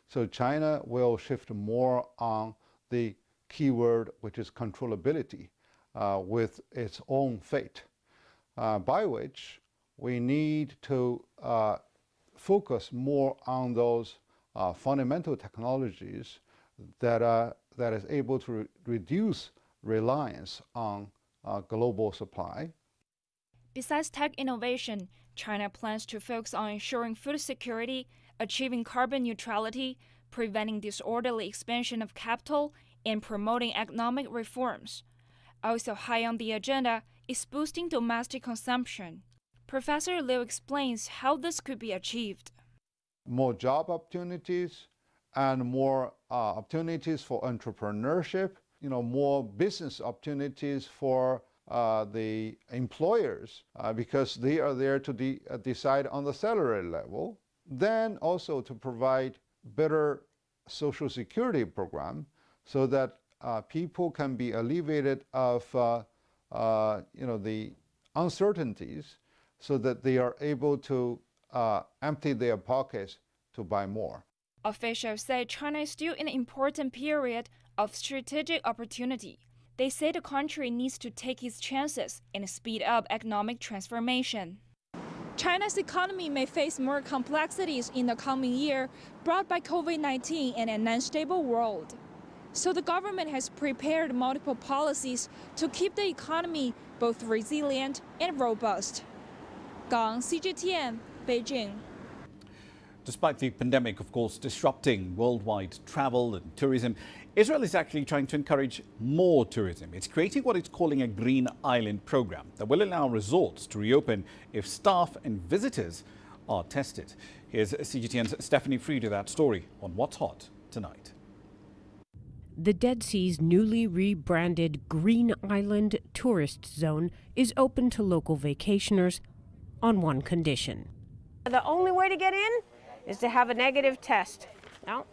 So China will shift more on the keyword, which is controllability, with its own fate, by which we need to focus more on those fundamental technologies that is able to reduce reliance on global supply. Besides tech innovation, China plans to focus on ensuring food security, achieving carbon neutrality, preventing disorderly expansion of capital, and promoting economic reforms. Also high on the agenda is boosting domestic consumption. Professor Liu explains how this could be achieved. More job opportunities and more opportunities for entrepreneurship, more business opportunities for the employers because they are there to decide on the salary level. Then also to provide better social security program so that people can be alleviated of the uncertainties so that they are able to empty their pockets to buy more. Officials say China is still in an important period of strategic opportunity. They say the country needs to take its chances and speed up economic transformation. China's economy may face more complexities in the coming year brought by COVID-19 and an unstable world. So the government has prepared multiple policies to keep the economy both resilient and robust. Gang, CGTN, Beijing. Despite the pandemic, of course, disrupting worldwide travel and tourism, Israel is actually trying to encourage more tourism. It's creating what it's calling a Green Island program that will allow resorts to reopen if staff and visitors are tested. Here's CGTN's Stephanie Fried with that story on What's Hot tonight. The Dead Sea's newly rebranded Green Island tourist zone is open to local vacationers on one condition. The only way to get in is to have a negative test. Now,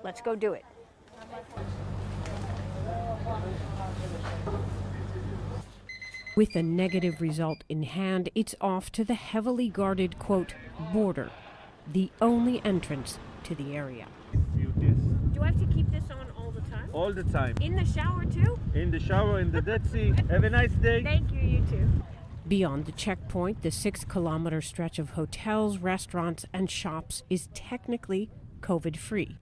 let's go do it. With a negative result in hand, it's off to the heavily guarded, quote, border, the only entrance to the area. Do I have to keep this on all the time? All the time. In the shower too? In the shower, in the Dead Sea. Have a nice day. Thank you, you too. Beyond the checkpoint, the 6-kilometer stretch of hotels, restaurants, and shops is technically COVID-free.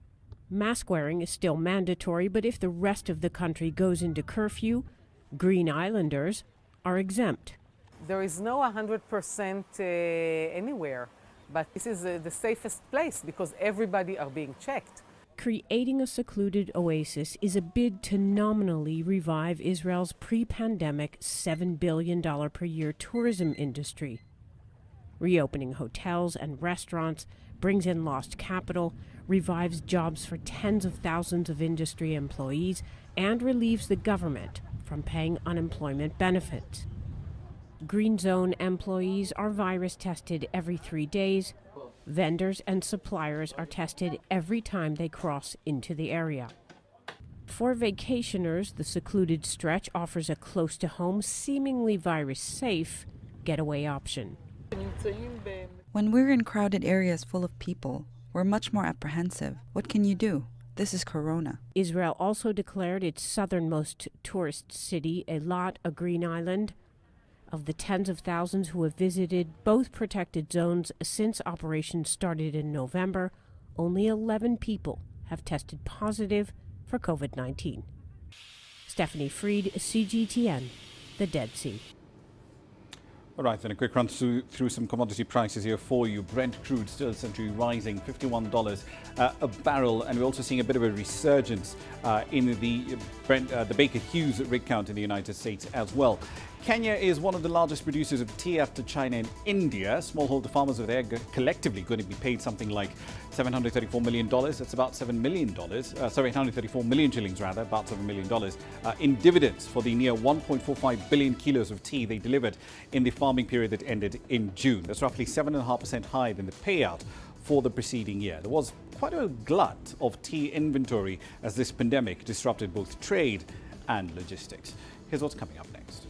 Mask wearing is still mandatory, but if the rest of the country goes into curfew, Green Islanders are exempt. There is no 100% anywhere, but this is the safest place because everybody are being checked. Creating a secluded oasis is a bid to nominally revive Israel's pre-pandemic $7 billion per year tourism industry. Reopening hotels and restaurants brings in lost capital, revives jobs for tens of thousands of industry employees, and relieves the government from paying unemployment benefits. Green Zone employees are virus tested every 3 days. Vendors and suppliers are tested every time they cross into the area. For vacationers, the secluded stretch offers a close-to-home, seemingly virus-safe getaway option. When we're in crowded areas full of people, we're much more apprehensive. What can you do? This is Corona. Israel also declared its southernmost tourist city, Eilat, a green island. Of the tens of thousands who have visited both protected zones since operations started in November, only 11 people have tested positive for COVID-19. Stephanie Fried, CGTN, the Dead Sea. All right, then a quick run through some commodity prices here for you. Brent crude still essentially rising, $51 a barrel, and we're also seeing a bit of a resurgence in the Baker Hughes rig count in the United States as well. Kenya is one of the largest producers of tea after China and India. Smallholder farmers over there are collectively going to be paid something like $734 million. That's about $7 million. 834 million shillings rather, about $7 million in dividends for the near 1.45 billion kilos of tea they delivered in the farming period that ended in June. That's roughly 7.5% higher than the payout for the preceding year. There was quite a glut of tea inventory as this pandemic disrupted both trade and logistics. Here's what's coming up next.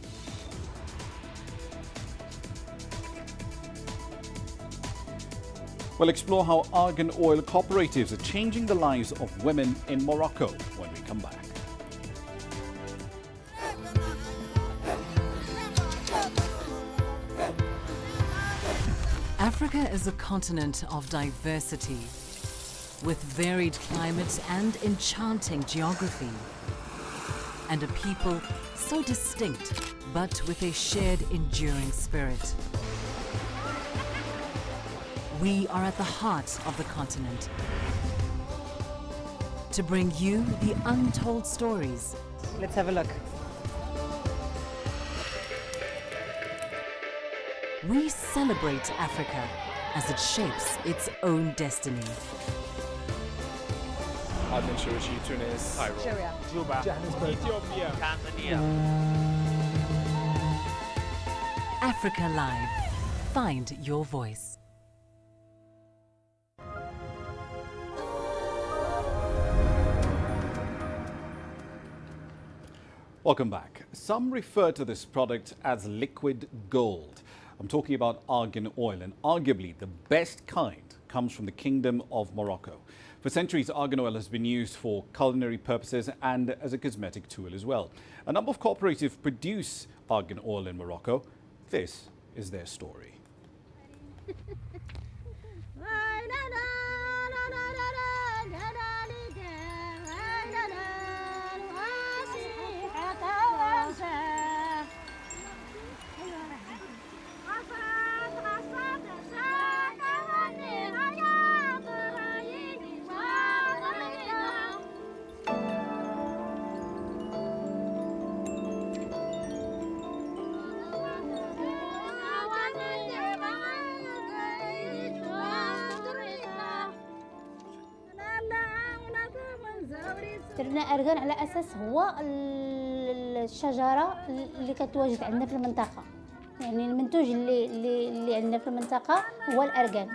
We'll explore how argan oil cooperatives are changing the lives of women in Morocco when we come back. Africa is a continent of diversity, with varied climate and enchanting geography, and a people so distinct, but with a shared enduring spirit. We are at the heart of the continent to bring you the untold stories. Let's have a look. We celebrate Africa as it shapes its own destiny. Aden, Tunis, Cairo, Juba, Johannesburg, Ethiopia, Tanzania. Africa Live. Find your voice. Welcome back. Some refer to this product as liquid gold. I'm talking about argan oil, and arguably the best kind comes from the Kingdom of Morocco. For centuries, argan oil has been used for culinary purposes and as a cosmetic tool as well. A number of cooperatives produce argan oil in Morocco. This is their story. درنا أرغان على أساس هو الشجرة اللي كتواجد عندنا في المنطقة، يعني المنتوج اللي عندنا في المنطقة هو الأرغان.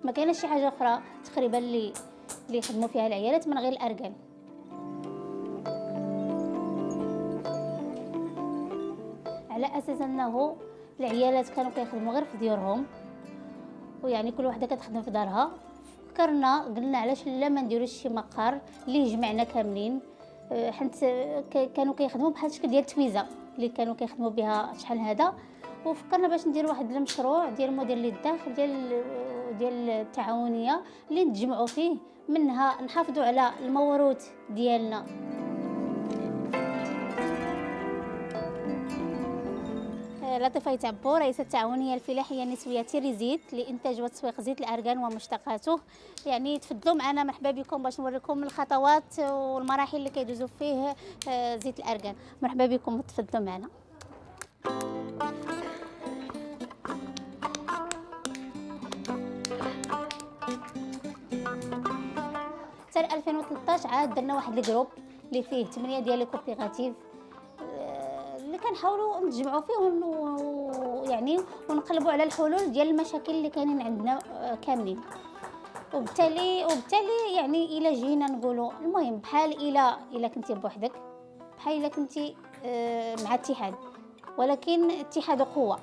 ما كاينش شي حاجة أخرى تقريبا اللي يخدموا فيها العيالات من غير الأرغان. على أساس أنه العيالات كانوا كيخدموا غير في ديورهم، ويعني كل وحدة كتخدم في دارها. فكرنا قلنا علاش لا ما نديروش شي مقر اللي يجمعنا كاملين، حيت كانوا كيخدموا بحال الشكل ديال التويزه اللي كانوا كيخدموا بها شحال هذا. وفكرنا باش ندير واحد المشروع ديال موديل للداخل ديال التعاونيه اللي نتجمعوا فيه، منها نحافظوا على الموروث ديالنا. لطيفة تابو رئيسة التعاونية الفلاحية النسوية تيريزيت لإنتاج وتسويق زيت الأرغان ومشتقاته. يعني تفضلوا معنا، مرحبا بكم باش نوريكم الخطوات والمراحل اللي كيدوزوا فيه زيت الأرغان. مرحبا بكم وتفضلوا معنا. حتى 2013 عاد درنا واحد الجروب اللي فيه 8 ديال لي كوبيراتيف اللي كنحاولوا نتجمعوا فيه يعني ونقلبوا على الحلول ديال المشاكل اللي كاينين عندنا كاملين. وبالتالي يعني الا جينا نقولوا المهم بحال الا كنتي بوحدك، بحال الا كنتي مع اتحاد، ولكن اتحاد قوه.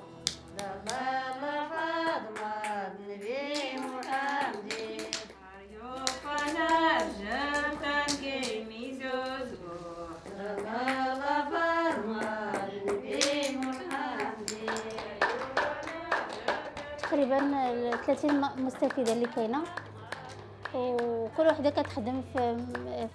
تقريبا 30 مستفيده اللي كاينه، وكل وحده كتخدم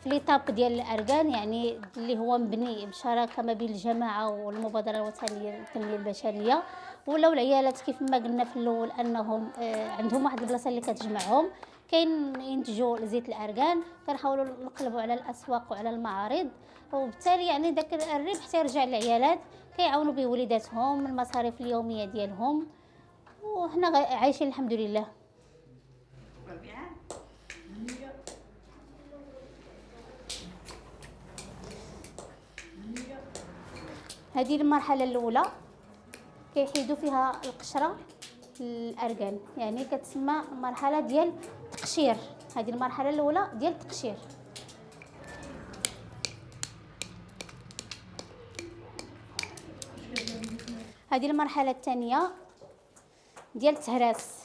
في ليطاب ديال الارغان، يعني اللي هو مبني بشراكه ما بين الجماعه والمبادره الوطنيه للتنميه البشريه. ولاو العيالات كيف ما قلنا في الاول انهم عندهم واحد البلاصه اللي كتجمعهم، كاين ينتجوا زيت الارغان، كنحاولوا نقلبوا على الاسواق وعلى المعارض، وبالتالي يعني داك الربح تيرجع للعيالات كيعاونوا به وليداتهم المصاريف اليوميه ديالهم، وحنا عايشين الحمد لله. هذه المرحله الاولى كيحيدوا فيها القشره الارغان، يعني كتسمى مرحله ديال التقشير. هذه المرحله الاولى ديال التقشير. هذه المرحله الثانيه ديال التهراس.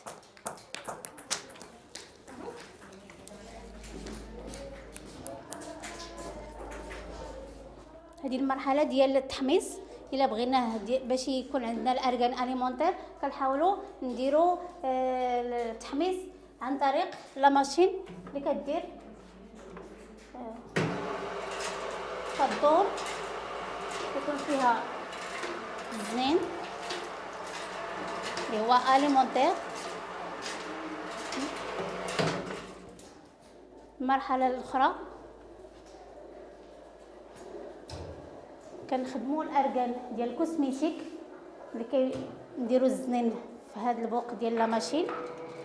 هذه المرحله ديال التحميص. الا بغيناه باش يكون عندنا الارغان اليمونتير كنحاولوا نديروا التحميص عن طريق لا ماشين اللي كدير كدور، يكون فيها الزنين اللي هو اليمونتير. المرحله الاخرى كنخدموا الارغان ديال الكوسميتيك اللي كنديروا الزنين في هذا البوق ديال لا ماشين،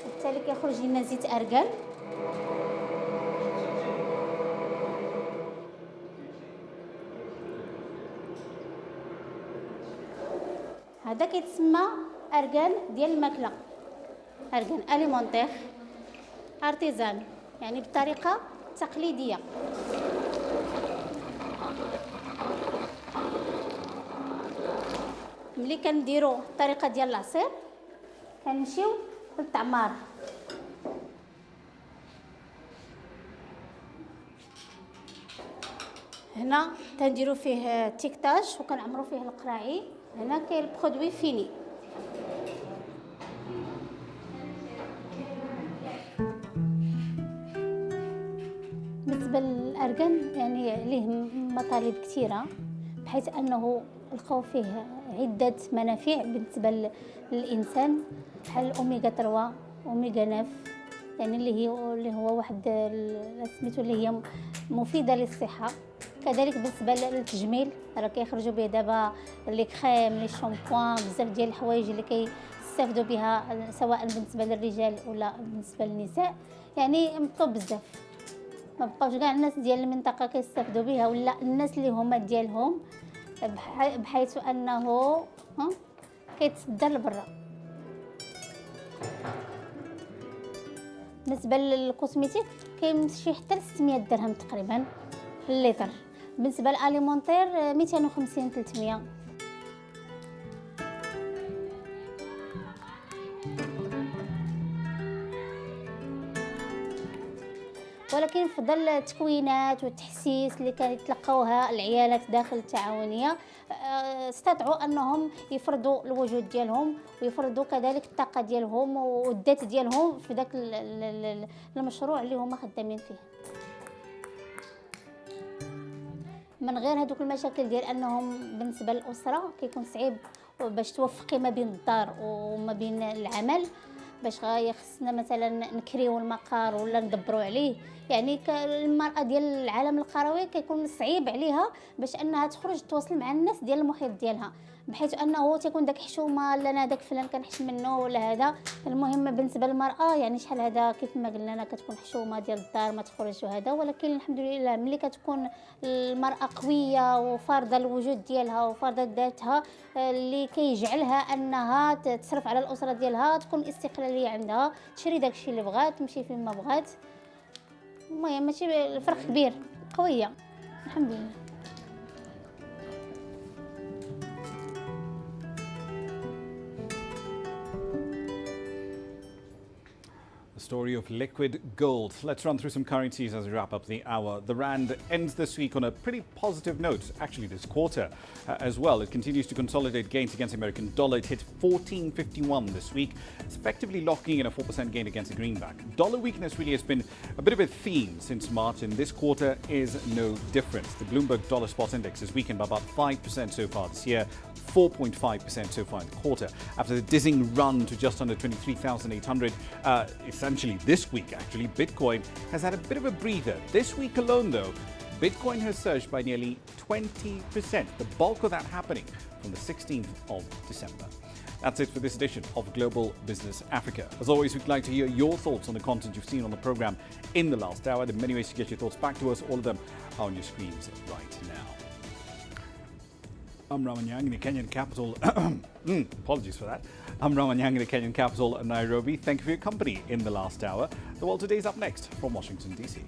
وبالتالي كيخرج لنا زيت ارغان. هذا كيتسمى ارغان ديال الماكله، ارغان اليمونتير ارتيزان، يعني بطريقه تقليديه. ملي كنديروا الطريقه ديال العصير كنمشيو للتعمار. هنا تنديروا فيه تيكتاج وكنعمروا فيه القراعي. هنا كاين البرودوي فيني. بالنسبه للارغان يعني ليه مطالب كثيره، بحيث انه لقاو فيه عده منافع بالنسبه للانسان، بحال الاوميغا 3 اوميغا 9 يعني اللي هو واحد سميتو اللي هي مفيده للصحه. كذلك بالنسبه للتجميل راه كيخرجوا به دابا لي كريم لي شامبوان بزاف ديال الحوايج اللي كيستافدوا بها سواء بالنسبه للرجال ولا بالنسبه للنساء، يعني مطلوب بزاف. ما بقاوش كاع الناس ديال المنطقه كيستافدوا بها ولا الناس اللي هما ديالهم، بحيث انه كيتصدر لبرا. بالنسبه للكوسميتيك كيمشي حتى ل 600 درهم تقريبا اللتر. بالنسبه للاليمونتير 250 300. ولكن نفضل التكوينات والتحسيس اللي كيتلقاوها العيالات داخل التعاونيه استطاعوا انهم يفرضوا الوجود ديالهم ويفرضوا كذلك الطاقه ديالهم والذات ديالهم في ذاك المشروع اللي هما خدامين فيه. من غير هذوك المشاكل ديال انهم بالنسبه للاسره كيكون صعيب باش توفقي ما بين الدار وما بين العمل، باش خصنا مثلا نكريو المقر ولا ندبروا عليه. يعني المراه ديال العالم القروي كيكون صعيب عليها باش انها تخرج تواصل مع الناس ديال المحيط ديالها، بحيث انه تيكون داك حشومه لا انا داك فلان كنحش منه ولا هذا. المهم بالنسبه للمراه يعني شحال هذا كيف ما قلنا كتكون حشومه ديال الدار ما تخرج وهذا، ولكن الحمد لله ملي كتكون المراه قويه وفارضه الوجود ديالها وفارضه ذاتها اللي كيجعلها انها تصرف على الاسره ديالها، تكون استقلاليه عندها، تشري داكشي اللي بغات، تمشي فين ما بغات. المهم ماشي الفرق كبير، قويه الحمد لله. The story of liquid gold. Let's run through some currencies as we wrap up the hour. The rand ends this week on a pretty positive note, actually this quarter as well. It continues to consolidate gains against the American dollar. It hit 14.51 this week. It's effectively locking in a 4% gain against the greenback. Dollar weakness really has been a bit of a theme since March, and this quarter is no different. The Bloomberg Dollar Spot Index has weakened by about 5% so far this year, 4.5% so far in the quarter, after the dizzying run to just under 23,800. Essentially this week, actually, Bitcoin has had a bit of a breather. This week alone, though, Bitcoin has surged by nearly 20%, the bulk of that happening from the 16th of December. That's it for this edition of Global Business Africa. As always, we'd like to hear your thoughts on the content you've seen on the program in the last hour. There are many ways to get your thoughts back to us. All of them are on your screens right now. I'm Ramah Nyang in the Kenyan capital. Apologies for that. I'm Ramah Nyang in the Kenyan capital, Nairobi. Thank you for your company in the last hour. The World Today is up next from Washington, D.C.